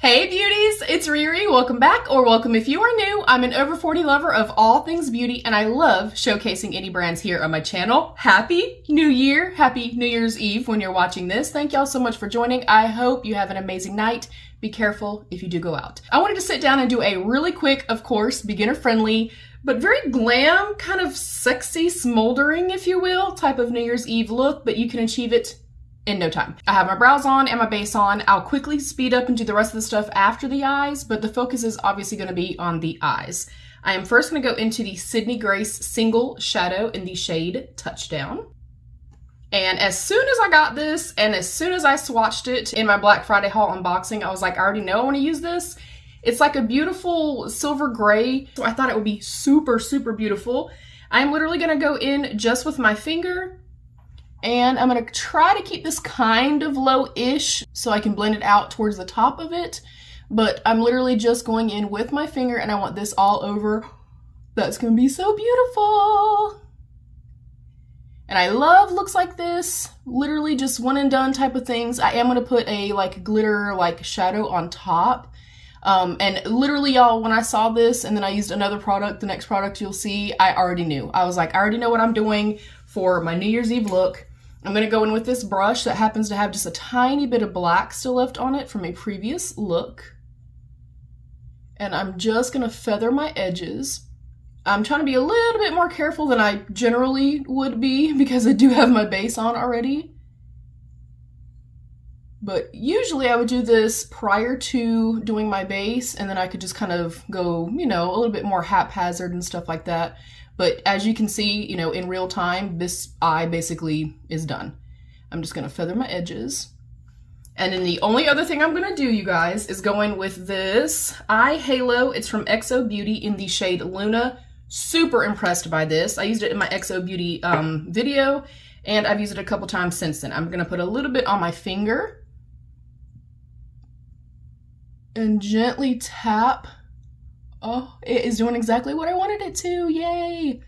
Hey beauties, it's Riri. Welcome back, or welcome if you are new. I'm an over 40 lover of all things beauty, and I love showcasing indie brands here on my channel. Happy New Year! Happy New Year's Eve when you're watching this. Thank y'all so much for joining. I hope you have an amazing night. Be careful if you do go out. I wanted to sit down and do a really quick, of course, beginner friendly, but very glam, kind of sexy, smoldering, if you will, type of New Year's Eve look, but you can achieve it in no time. I have my brows on and my base on. I'll quickly speed up and do the rest of the stuff after the eyes, but the focus is obviously going to be on the eyes. I am first going to go into the Sydney Grace Single Shadow in the shade Touchdown. And as soon as I got this, and as soon as I swatched it in my Black Friday haul unboxing, I was like, I already know I want to use this. It's like a beautiful silver gray, so I thought it would be super, super beautiful. I'm literally going to go in just with my finger, and I'm going to try to keep this kind of low-ish so I can blend it out towards the top of it. But I'm literally just going in with my finger, and I want this all over. That's going to be so beautiful. And I love looks like this. Literally just one and done type of things. I am going to put a glitter shadow on top. And literally, y'all, when I saw this and then I used another product, the next product you'll see, I already knew. I was like, I already know what I'm doing for my New Year's Eve look. I'm going to go in with this brush that happens to have just a tiny bit of black still left on it from a previous look. And I'm just going to feather my edges. I'm trying to be a little bit more careful than I generally would be because I do have my base on already. But usually I would do this prior to doing my base, and then I could just kind of go, you know, a little bit more haphazard and stuff like that. But as you can see, you know, in real time, this eye basically is done. I'm just gonna feather my edges. And then the only other thing I'm gonna do, you guys, is go in with this eye halo. It's from XO Beauty in the shade Luna. Super impressed by this. I used it in my XO Beauty video, and I've used it a couple times since then. I'm gonna put a little bit on my finger and gently tap. Oh, it is doing exactly what I wanted it to. Yay!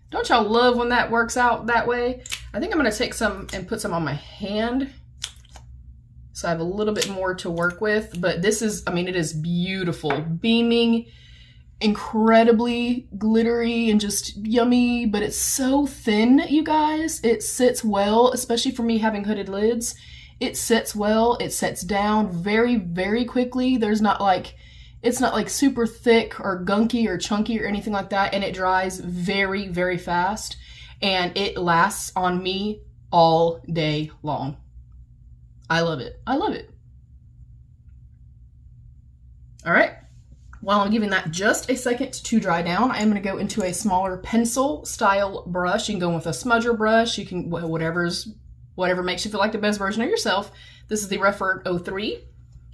Don't y'all love when that works out that way? I think I'm going to take some and put some on my hand so I have a little bit more to work with. But this is, I mean, it is beautiful. Beaming, incredibly glittery and just yummy, but it's so thin, you guys. It sits well, especially for me having hooded lids. It sets well. It sets down very, very quickly. There's not like... It's not like super thick or gunky or chunky or anything like that, and it dries very, very fast, and it lasts on me all day long. I love it. I love it. All right. While I'm giving that just a second to dry down, I am going to go into a smaller pencil style brush. You can go with a smudger brush. You can, whatever makes you feel like the best version of yourself. This is the REFERRAL 03.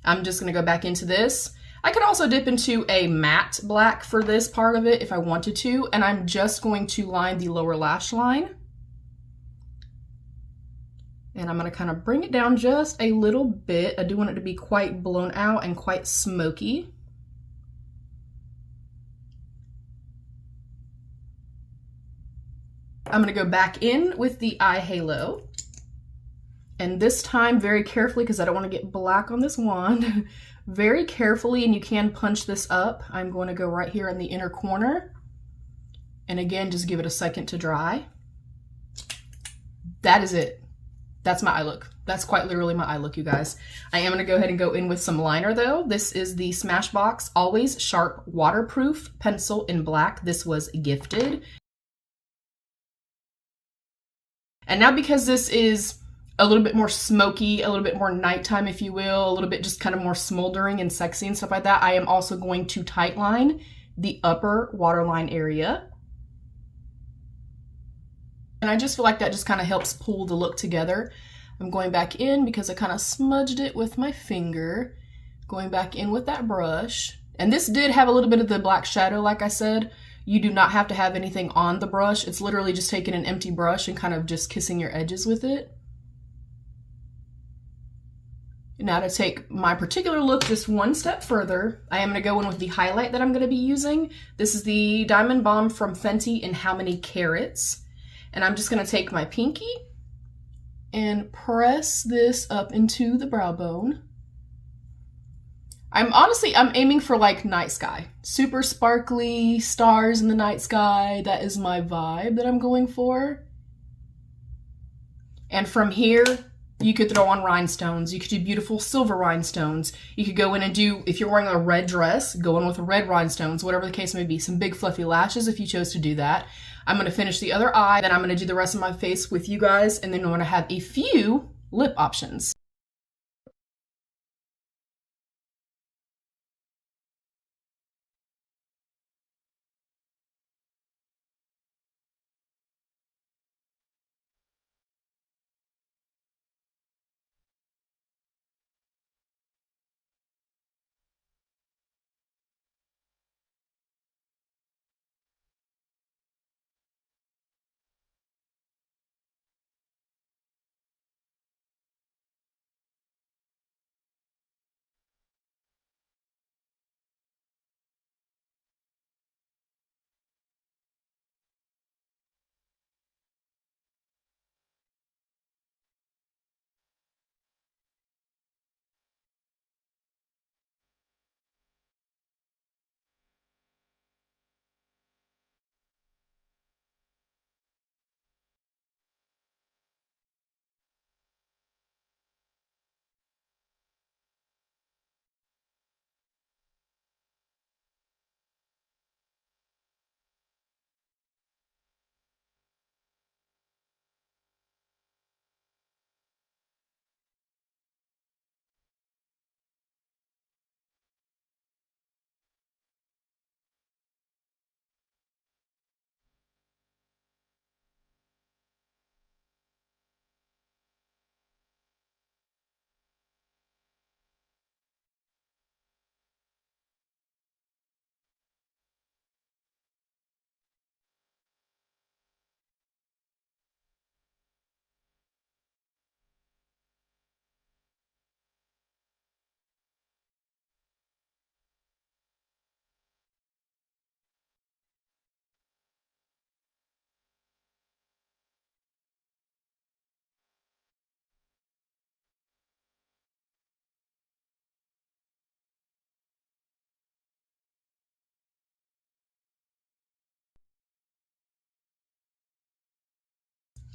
I'm just going to go back into this. I could also dip into a matte black for this part of it if I wanted to, and I'm just going to line the lower lash line. And I'm going to kind of bring it down just a little bit. I do want it to be quite blown out and quite smoky. I'm going to go back in with the eye halo. And this time very carefully, because I don't want to get black on this wand, very carefully, and you can punch this up. I'm going to go right here in the inner corner. And again, just give it a second to dry. That is it. That's my eye look. That's quite literally my eye look, you guys. I am going to go ahead and go in with some liner though. This is the Smashbox Always Sharp Waterproof Pencil in black. This was gifted. And now because this is a little bit more smoky, a little bit more nighttime, if you will, a little bit just kind of more smoldering and sexy and stuff like that, I am also going to tightline the upper waterline area. And I just feel like that just kind of helps pull the look together. I'm going back in because I kind of smudged it with my finger, going back in with that brush. And this did have a little bit of the black shadow, like I said. You do not have to have anything on the brush. It's literally just taking an empty brush and kind of just kissing your edges with it. Now to take my particular look just one step further, I am going to go in with the highlight that I'm going to be using. This is the Diamond Bomb from Fenty in How Many Carats. And I'm just going to take my pinky and press this up into the brow bone. I'm aiming for like night sky. Super sparkly stars in the night sky. That is my vibe that I'm going for. And from here, you could throw on rhinestones. You could do beautiful silver rhinestones. You could go in and do, if you're wearing a red dress, go in with red rhinestones, whatever the case may be. Some big fluffy lashes if you chose to do that. I'm going to finish the other eye, then I'm going to do the rest of my face with you guys, and then I'm going to have a few lip options.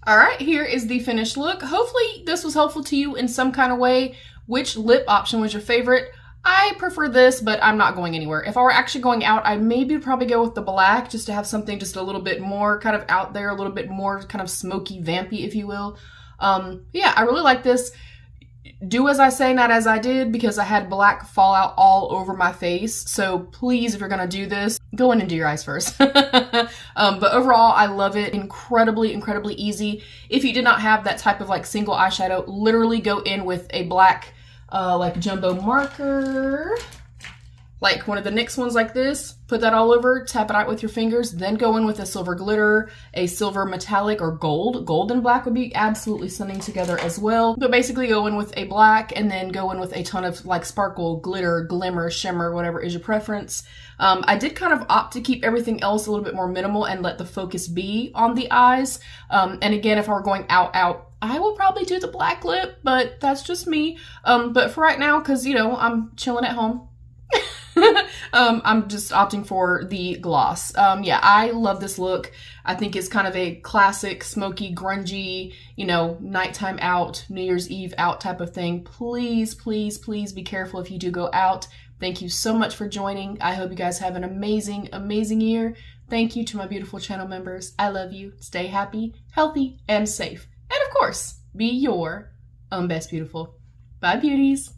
All right, here is the finished look. Hopefully this was helpful to you in some kind of way. Which lip option was your favorite? I prefer this, but I'm not going anywhere. If I were actually going out, I maybe would probably go with the black just to have something just a little bit more kind of out there, a little bit more kind of smoky, vampy, if you will. Yeah, I really like this. Do as I say, not as I did, because I had black fallout all over my face. So please, if you're gonna do this, go in and do your eyes first. But overall, I love it. Incredibly, incredibly easy. If you did not have that type of like single eyeshadow, literally go in with a black like jumbo marker, like one of the NYX ones like this, put that all over, tap it out with your fingers, then go in with a silver glitter, a silver metallic or gold. Gold and black would be absolutely stunning together as well. But basically go in with a black and then go in with a ton of like sparkle, glitter, glimmer, shimmer, whatever is your preference. I did kind of opt to keep everything else a little bit more minimal and let the focus be on the eyes. And again, if I were going out, I will probably do the black lip, but that's just me. But for right now, because, you know, I'm chilling at home, I'm just opting for the gloss. Yeah, I love this look. I think it's kind of a classic, smoky, grungy, you know, nighttime out, New Year's Eve out type of thing. Please, please, please be careful if you do go out. Thank you so much for joining. I hope you guys have an amazing, amazing year. Thank you to my beautiful channel members. I love you. Stay happy, healthy, and safe. And of course, be your own best beautiful. Bye, beauties.